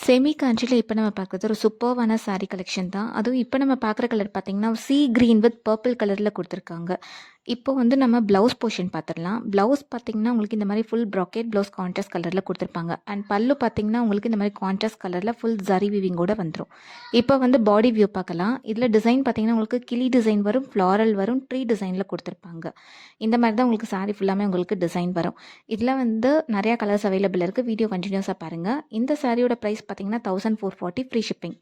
Semi காஞ்சியில் இப்போ நம்ம பார்க்குறது ஒரு சூப்பர்வான saree கலெக்ஷன் தான். அதுவும் இப்போ நம்ம பார்க்குற கலர் பார்த்தீங்கன்னா, சீ கிரீன் வித் பர்பிள் கலரில் கொடுத்துருக்காங்க. இப்போ வந்து நம்ம ப்ளவுஸ் போர்ஷன் பார்த்துடலாம். ப்ளவுஸ் பார்த்தீங்கன்னா, உங்களுக்கு இந்த மாதிரி ஃபுல் ப்ராக்கெட் ப்ளவுஸ் கான்ட்ராஸ்ட் கலரில் கொடுத்துருப்பாங்க. அண்ட் பல்லு பார்த்தீங்கன்னா, உங்களுக்கு இந்த மாதிரி கான்ட்ராஸ்ட் கலரில் ஃபுல் ஜரி வீவிங்கோட வந்துடும். இப்போ வந்து பாடி வியூ பார்க்கலாம். இதில் டிசைன் பார்த்தீங்கன்னா, உங்களுக்கு கிளி டிசைன் வரும், ஃப்ளாரல் வரும், ட்ரீ டிசைனில் கொடுத்துருப்பாங்க. இந்த மாதிரி தான் உங்களுக்கு saree ஃபுல்லாமே உங்களுக்கு டிசைன் வரும். இதில் வந்து நிறையா கலர்ஸ் அவைலபிள் இருக்குது. வீடியோ கண்டினியூஸாக பாருங்கள். இந்த சாரியோட ப்ரைஸ் பார்த்தீங்கன்னா 1440 ஃப்ரீ ஷிப்பிங்.